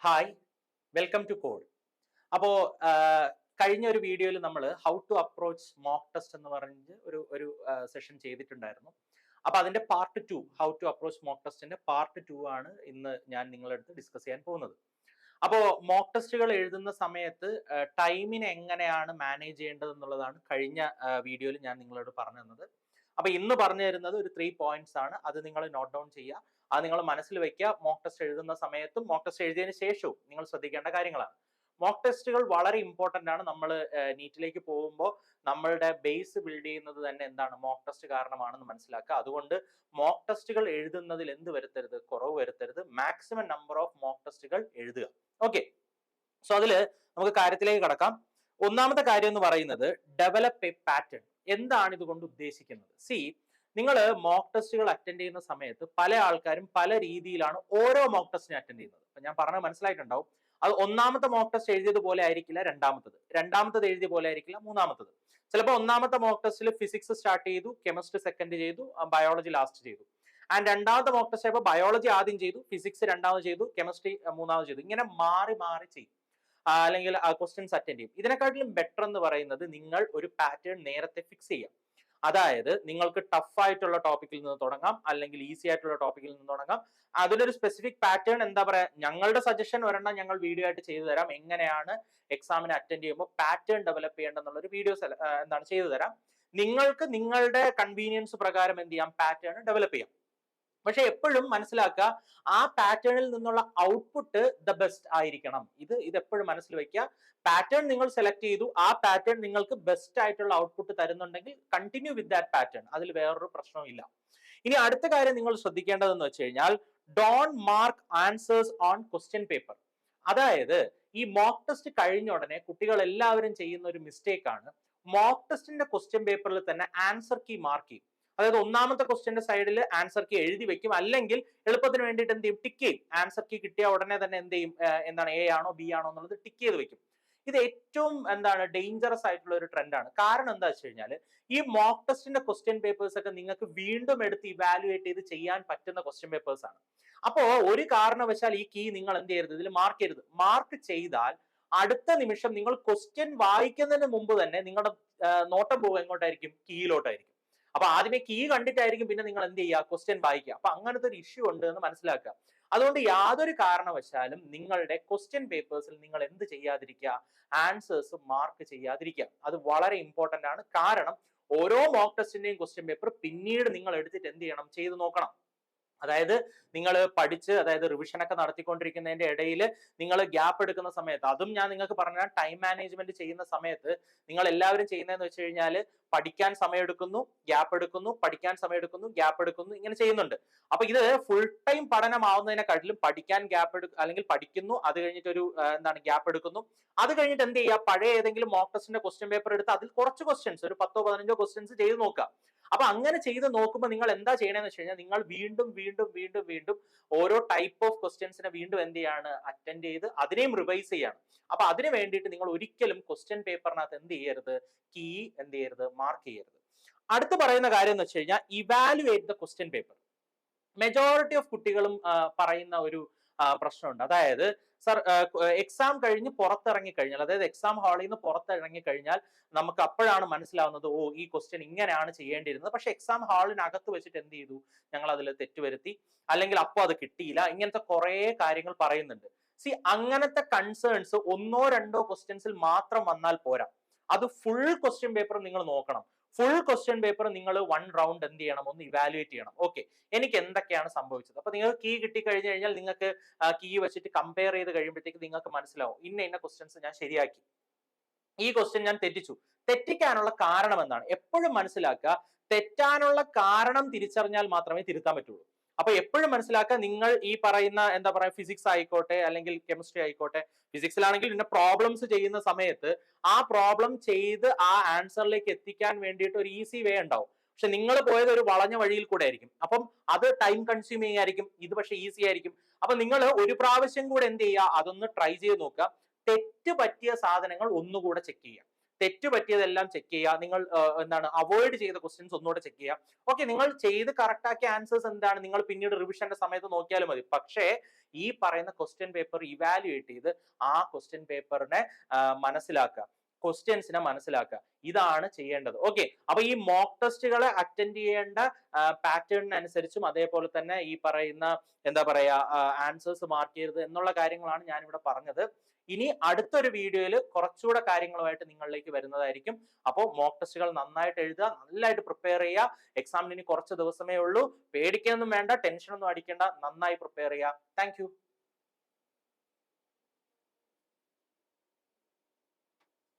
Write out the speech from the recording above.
Hi, welcome to code. അപ്പോൾ കഴിഞ്ഞ ഒരു വീഡിയോയിൽ നമ്മൾ how to approach mock test എന്ന് പറഞ്ഞ് ഒരു സെഷൻ ചെയ്തിട്ടുണ്ടായിരുന്നു. അപ്പൊ അതിന്റെ part 2, how to approach mock ടെസ്റ്റിന്റെ പാർട്ട് 2 ആണ് ഇന്ന് ഞാൻ നിങ്ങളുടെ അടുത്ത് ഡിസ്കസ് ചെയ്യാൻ പോകുന്നത്. അപ്പോൾ മോക്ക് ടെസ്റ്റുകൾ എഴുതുന്ന സമയത്ത് ടൈമിനെ എങ്ങനെയാണ് മാനേജ് ചെയ്യേണ്ടത് എന്നുള്ളതാണ് കഴിഞ്ഞ വീഡിയോയിൽ ഞാൻ നിങ്ങളോട് പറഞ്ഞു തന്നത്. അപ്പൊ ഇന്ന് പറഞ്ഞു തരുന്നത് ഒരു 3 പോയിന്റ്സ് ആണ്. അത് നിങ്ങൾ നോട്ട് ഡൗൺ ചെയ്യുക. അത് നിങ്ങൾ മനസ്സിൽ വെക്കുക. മോക്ക് ടെസ്റ്റ് എഴുതുന്ന സമയത്തും മോക്ക് ടെസ്റ്റ് എഴുതിയതിനു ശേഷവും നിങ്ങൾ ശ്രദ്ധിക്കേണ്ട കാര്യങ്ങളാണ്. മോക്ക് ടെസ്റ്റുകൾ വളരെ ഇമ്പോർട്ടന്റ് ആണ്. നമ്മൾ നീറ്റിലേക്ക് പോകുമ്പോൾ നമ്മളുടെ ബേസ് ബിൽഡ് ചെയ്യുന്നത് തന്നെ എന്താണ്, മോക്ക് ടെസ്റ്റ് കാരണമാണെന്ന് മനസ്സിലാക്കുക. അതുകൊണ്ട് മോക്ക് ടെസ്റ്റുകൾ എഴുതുന്നതിൽ എന്ത് വരുത്തരുത്, കുറവ് വരുത്തരുത്. മാക്സിമം നമ്പർ ഓഫ് മോക്ക് ടെസ്റ്റുകൾ എഴുതുക. ഓക്കെ, സോ അതില് നമുക്ക് കാര്യത്തിലേക്ക് കടക്കാം. ഒന്നാമത്തെ കാര്യം എന്ന് പറയുന്നത് ഡെവലപ്പ് എ പാറ്റേൺ. എന്താണ് ഇതുകൊണ്ട് ഉദ്ദേശിക്കുന്നത്? സി, നിങ്ങൾ മോക്ക് ടെസ്റ്റുകൾ അറ്റൻഡ് ചെയ്യുന്ന സമയത്ത് പല ആൾക്കാരും പല രീതിയിലാണ് ഓരോ മോക്ക് ടെസ്റ്റിനെ അറ്റൻഡ് ചെയ്യുന്നത്. അപ്പൊ ഞാൻ പറഞ്ഞത് മനസ്സിലായിട്ടുണ്ടാവും. അത് ഒന്നാമത്തെ മോക്ക് ടെസ്റ്റ് എഴുതിയത് പോലെ ആയിരിക്കില്ല രണ്ടാമത്തത് എഴുതിയ പോലെ ആയിരിക്കില്ല മൂന്നാമത്തത്. ചിലപ്പോൾ ഒന്നാമത്തെ മോക്ക് ടെസ്റ്റിൽ ഫിസിക്സ് സ്റ്റാർട്ട് ചെയ്തു, കെമിസ്ട്രി സെക്കൻഡ് ചെയ്തു, ബയോളജി ലാസ്റ്റ് ചെയ്തു. ആൻഡ് രണ്ടാമത്തെ മോക്ക് ടെസ്റ്റ് ആയപ്പോൾ ബയോളജി ആദ്യം ചെയ്തു, ഫിസിക്സ് രണ്ടാമത് ചെയ്തു, കെമിസ്ട്രി മൂന്നാമത് ചെയ്തു. ഇങ്ങനെ മാറി മാറി ചെയ്യും, അല്ലെങ്കിൽ ക്വസ്റ്റ്യൻസ് അറ്റൻഡ് ചെയ്യും. ഇതിനെക്കാട്ടിലും ബെറ്റർ എന്ന് പറയുന്നത് നിങ്ങൾ ഒരു പാറ്റേൺ നേരത്തെ ഫിക്സ് ചെയ്യാം. അതായത് നിങ്ങൾക്ക് ടഫ് ആയിട്ടുള്ള ടോപ്പിക്കിൽ നിന്ന് തുടങ്ങാം, അല്ലെങ്കിൽ ഈസി ആയിട്ടുള്ള ടോപ്പിക്കിൽ നിന്ന് തുടങ്ങാം. അതിലൊരു സ്പെസിഫിക് പാറ്റേൺ എന്താ പറയാ, ഞങ്ങളുടെ സജഷൻ ഒരെണ്ണം ഞങ്ങൾ വീഡിയോ ആയിട്ട് ചെയ്തു തരാം. എങ്ങനെയാണ് എക്സാമിന് അറ്റൻഡ് ചെയ്യുമ്പോൾ പാറ്റേൺ ഡെവലപ്പ് ചെയ്യേണ്ടെന്നുള്ള ഒരു വീഡിയോസ് എന്താണ് ചെയ്തു തരാം. നിങ്ങൾക്ക് നിങ്ങളുടെ കൺവീനിയൻസ് പ്രകാരം എന്ത് ചെയ്യാം, പാറ്റേൺ ഡെവലപ്പ് ചെയ്യാം. പക്ഷെ എപ്പോഴും മനസ്സിലാക്കുക, ആ പാറ്റേണിൽ നിന്നുള്ള ഔട്ട്പുട്ട് ദ ബെസ്റ്റ് ആയിരിക്കണം. ഇത് എപ്പോഴും മനസ്സിൽ വെക്കുക. പാറ്റേൺ നിങ്ങൾ സെലക്ട് ചെയ്തു, ആ പാറ്റേൺ നിങ്ങൾക്ക് ബെസ്റ്റ് ആയിട്ടുള്ള ഔട്ട്പുട്ട് തരുന്നുണ്ടെങ്കിൽ കണ്ടിന്യൂ വിത്ത് ദാറ്റ് പാറ്റേൺ. അതിൽ വേറൊരു പ്രശ്നവും ഇല്ല. ഇനി അടുത്ത കാര്യം നിങ്ങൾ ശ്രദ്ധിക്കേണ്ടതെന്ന് വെച്ച് കഴിഞ്ഞാൽ, don't mark answers on question paper. അതായത് ഈ മോക്ക് ടെസ്റ്റ് കഴിഞ്ഞ ഉടനെ കുട്ടികൾ എല്ലാവരും ചെയ്യുന്ന ഒരു മിസ്റ്റേക്ക് ആണ്, മോക്ക് ടെസ്റ്റിന്റെ ക്വസ്റ്റ്യൻ പേപ്പറിൽ തന്നെ ആൻസർ കീ മാർക്ക് ചെയ്യും. അതായത് ഒന്നാമത്തെ ക്വസ്റ്റ്യന്റെ സൈഡിൽ ആൻസർ കീ എഴുതി വെക്കും, അല്ലെങ്കിൽ എളുപ്പത്തിന് വേണ്ടിയിട്ട് എന്ത് ചെയ്യും, ടിക്ക് ചെയ്യും. ആൻസർ കീ കിട്ടിയ ഉടനെ തന്നെ എന്ത് ചെയ്യും, എന്താണ് എ ആണോ ബി ആണോ എന്നുള്ളത് ടിക്ക് ചെയ്ത് വെക്കും. ഇത് ഏറ്റവും എന്താണ് ഡേഞ്ചറസ് ആയിട്ടുള്ള ഒരു ട്രെൻഡാണ്. കാരണം എന്താ വെച്ച് കഴിഞ്ഞാൽ, ഈ മോക്ക് ടെസ്റ്റിന്റെ ക്വസ്റ്റ്യൻ പേപ്പേഴ്സ് ഒക്കെ നിങ്ങൾക്ക് വീണ്ടും എടുത്ത് ഇവാലുവേറ്റ് ചെയ്ത് ചെയ്യാൻ പറ്റുന്ന ക്വസ്റ്റ്യൻ പേപ്പേഴ്സ് ആണ്. അപ്പോ ഒരു കാരണവശാൽ ഈ കീ നിങ്ങൾ എന്ത് ചെയ്യരുത്, ഇതിൽ മാർക്ക് ചെയ്യരുത്. മാർക്ക് ചെയ്താൽ അടുത്ത നിമിഷം നിങ്ങൾ ക്വസ്റ്റ്യൻ വായിക്കുന്നതിന് മുമ്പ് തന്നെ നിങ്ങളുടെ നോട്ടം പോകുക എങ്ങോട്ടായിരിക്കും, കീയിലോട്ടായിരിക്കും. അപ്പൊ ആദ്യമേ കീ കണ്ടിട്ടായിരിക്കും പിന്നെ നിങ്ങൾ എന്ത് ചെയ്യുക, ക്വസ്റ്റ്യൻ വായിക്കുക. അപ്പൊ അങ്ങനത്തെ ഒരു ഇഷ്യൂ ഉണ്ട് എന്ന് മനസ്സിലാക്കുക. അതുകൊണ്ട് യാതൊരു കാരണവശാലും നിങ്ങളുടെ ക്വസ്റ്റ്യൻ പേപ്പേഴ്സിൽ നിങ്ങൾ എന്ത് ചെയ്യാതിരിക്കുക, ആൻസേഴ്സ് മാർക്ക് ചെയ്യാതിരിക്കുക. അത് വളരെ ഇമ്പോർട്ടന്റ് ആണ്. കാരണം ഓരോ മോക്ക് ടെസ്റ്റിന്റെയും ക്വസ്റ്റ്യൻ പേപ്പർ പിന്നീട് നിങ്ങൾ എടുത്തിട്ട് എന്ത് ചെയ്യണം, ചെയ്ത് നോക്കണം. അതായത് നിങ്ങൾ പഠിച്ച്, അതായത് റിവിഷൻ ഒക്കെ നടത്തിക്കൊണ്ടിരിക്കുന്നതിന്റെ ഇടയിൽ നിങ്ങൾ ഗ്യാപ്പ് എടുക്കുന്ന സമയത്ത്, അതും ഞാൻ നിങ്ങൾക്ക് പറഞ്ഞ ടൈം മാനേജ്മെന്റ് ചെയ്യുന്ന സമയത്ത് നിങ്ങൾ എല്ലാവരും ചെയ്യുന്നതെന്ന് വെച്ച് കഴിഞ്ഞാൽ, പഠിക്കാൻ സമയമെടുക്കുന്നു, ഗ്യാപ്പ് എടുക്കുന്നു, പഠിക്കാൻ സമയമെടുക്കുന്നു, ഗ്യാപ്പ് എടുക്കുന്നു, ഇങ്ങനെ ചെയ്യുന്നുണ്ട്. അപ്പൊ ഇത് ഫുൾ ടൈം പഠനമാവുന്നതിനെക്കാട്ടിലും പഠിക്കാൻ ഗ്യാപ്പ് അല്ലെങ്കിൽ പഠിക്കുന്നു, അത് കഴിഞ്ഞിട്ട് ഒരു എന്താണ് ഗ്യാപ്പ് എടുക്കുന്നു, അത് കഴിഞ്ഞിട്ട് എന്ത് ചെയ്യുക, പഴയ ഏതെങ്കിലും മോക്ക് ടെസ്റ്റിന്റെ ക്വസ്റ്റ്യൻ പേപ്പർ എടുത്ത് അതിൽ കുറച്ച് ക്വസ്റ്റ്യൻസ്, ഒരു 10-15 ക്വസ്റ്റ്യൻസ് ചെയ്ത് നോക്കുക. അപ്പൊ അങ്ങനെ ചെയ്ത് നോക്കുമ്പോൾ നിങ്ങൾ എന്താ ചെയ്യണമെന്ന് വെച്ച് കഴിഞ്ഞാൽ, നിങ്ങൾ വീണ്ടും വീണ്ടും വീണ്ടും വീണ്ടും ഓരോ ടൈപ്പ് ഓഫ് ക്വസ്റ്റ്യൻസിനെ വീണ്ടും എന്ത് ചെയ്യാണ്, അറ്റൻഡ് ചെയ്ത് അതിനെയും റിവൈസ് ചെയ്യാണ്. അപ്പൊ അതിന് വേണ്ടിയിട്ട് നിങ്ങൾ ഒരിക്കലും ക്വസ്റ്റ്യൻ പേപ്പറിനകത്ത് എന്ത് ചെയ്യരുത്, കീ എന്ത് ചെയ്യരുത്, മാർക്ക് ചെയ്യരുത്. അടുത്ത് പറയുന്ന കാര്യം എന്ന് വെച്ച് കഴിഞ്ഞാൽ, evaluate the question paper. Majority of കുട്ടികളും പറയുന്ന ഒരു പ്രശ്നമുണ്ട്. അതായത് സർ, എക്സാം കഴിഞ്ഞ് പുറത്തിറങ്ങി കഴിഞ്ഞാൽ, അതായത് എക്സാം ഹാളിൽ നിന്ന് പുറത്തിറങ്ങി കഴിഞ്ഞാൽ നമുക്ക് അപ്പോഴാണ് മനസ്സിലാവുന്നത്, ഓ ഈ ക്വസ്റ്റ്യൻ ഇങ്ങനെയാണ് ചെയ്യേണ്ടിയിരുന്നത്, പക്ഷെ എക്സാം ഹാളിനകത്ത് വെച്ചിട്ട് എന്ത് ചെയ്തു, ഞങ്ങൾ അതിൽ തെറ്റുവരുത്തി, അല്ലെങ്കിൽ അപ്പോൾ അത് കിട്ടിയില്ല, ഇങ്ങനത്തെ കുറെ കാര്യങ്ങൾ പറയുന്നുണ്ട്. സി, അങ്ങനത്തെ കൺസേൺസ് ഒന്നോ രണ്ടോ ക്വസ്റ്റ്യൻസിൽ മാത്രം വന്നാൽ പോരാ. അത് ഫുൾ ക്വസ്റ്റ്യൻ പേപ്പർ നിങ്ങൾ നോക്കണം. ഫുൾ ക്വസ്റ്റ്യൻ പേപ്പർ നിങ്ങൾ 1 റൗണ്ട് എന്ത് ചെയ്യണം, ഒന്ന് ഇവാലുവേറ്റ് ചെയ്യണം. ഓക്കെ, എനിക്ക് എന്തൊക്കെയാണ് സംഭവിച്ചത്. അപ്പൊ നിങ്ങൾക്ക് കീ കിട്ടി കഴിഞ്ഞു കഴിഞ്ഞാൽ നിങ്ങൾക്ക് കീ വെച്ചിട്ട് കമ്പയർ ചെയ്ത് കഴിയുമ്പോഴത്തേക്ക് നിങ്ങൾക്ക് മനസ്സിലാവും, ഇന്ന ക്വസ്റ്റ്യൻസ് ഞാൻ ശരിയാക്കി, ഈ ക്വസ്റ്റ്യൻ ഞാൻ തെറ്റിച്ചു. തെറ്റിക്കാനുള്ള കാരണം എന്താണ് എപ്പോഴും മനസ്സിലാക്കുക. തെറ്റാനുള്ള കാരണം തിരിച്ചറിഞ്ഞാൽ മാത്രമേ തിരുത്താൻ പറ്റുള്ളൂ. അപ്പൊ എപ്പോഴും മനസ്സിലാക്കുക, നിങ്ങൾ ഈ പറയുന്ന എന്താ പറയാ, ഫിസിക്സ് ആയിക്കോട്ടെ അല്ലെങ്കിൽ കെമിസ്ട്രി ആയിക്കോട്ടെ, ഫിസിക്സിലാണെങ്കിൽ പിന്നെ പ്രോബ്ലംസ് ചെയ്യുന്ന സമയത്ത് ആ പ്രോബ്ലം ചെയ്ത് ആ ആൻസറിലേക്ക് എത്തിക്കാൻ വേണ്ടിയിട്ട് ഒരു ഈസി വേ ഉണ്ടാവും. പക്ഷെ നിങ്ങൾ പോയത് ഒരു വളഞ്ഞ വഴിയിൽ കൂടെ ആയിരിക്കും. അപ്പം അത് ടൈം കൺസ്യൂമിങ് ആയിരിക്കും. ഇത് പക്ഷെ ഈസി ആയിരിക്കും. അപ്പൊ നിങ്ങൾ ഒരു പ്രാവശ്യം കൂടെ എന്ത് ചെയ്യുക, അതൊന്ന് ട്രൈ ചെയ്ത് നോക്കുക. തെറ്റ് പറ്റിയ സാധനങ്ങൾ ഒന്നുകൂടെ ചെക്ക് ചെയ്യുക. തെറ്റ് പറ്റിയതെല്ലാം ചെക്ക് ചെയ്യുക. നിങ്ങൾ എന്താണ് അവോയ്ഡ് ചെയ്ത ക്വസ്റ്റ്യൻസ് ഒന്നുകൂടെ ചെക്ക് ചെയ്യുക. ഓക്കെ, നിങ്ങൾ ചെയ്ത് കറക്റ്റ് ആക്കിയ ആൻസേഴ്സ് എന്താണ് നിങ്ങൾ പിന്നീട് റിവിഷന്റെ സമയത്ത് നോക്കിയാലും മതി. പക്ഷേ ഈ പറയുന്ന ക്വസ്റ്റ്യൻ പേപ്പർ ഇവാലുവേറ്റ് ചെയ്ത് ആ ക്വസ്റ്റ്യൻ പേപ്പറിനെ മനസ്സിലാക്കുക, ക്വസ്റ്റ്യൻസിനെ മനസ്സിലാക്കുക. ഇതാണ് ചെയ്യേണ്ടത്. ഓക്കെ, അപ്പൊ ഈ മോക്ക് ടെസ്റ്റുകളെ അറ്റൻഡ് ചെയ്യേണ്ട പാറ്റേണിനനുസരിച്ചും അതേപോലെ തന്നെ ഈ പറയുന്ന എന്താ പറയാ ആൻസേഴ്സ് മാർക്ക് ചെയ്യരുത് എന്നുള്ള കാര്യങ്ങളാണ് ഞാൻ ഇവിടെ പറഞ്ഞത്. ഇനി അടുത്തൊരു വീഡിയോയിൽ കുറച്ചുകൂടെ കാര്യങ്ങളുമായിട്ട് നിങ്ങളിലേക്ക് വരുന്നതായിരിക്കും. അപ്പോൾ മോക്ക് ടെസ്റ്റുകൾ നന്നായിട്ട് എഴുതുക, നന്നായിട്ട് പ്രിപ്പയർ ചെയ്യുക. എക്സാമിന് ഇനി കുറച്ച് ദിവസമേ ഉള്ളൂ. പേടിക്കൊന്നും വേണ്ട, ടെൻഷൻ ഒന്നും അടിക്കേണ്ട, നന്നായി പ്രിപ്പയർ ചെയ്യുക. താങ്ക്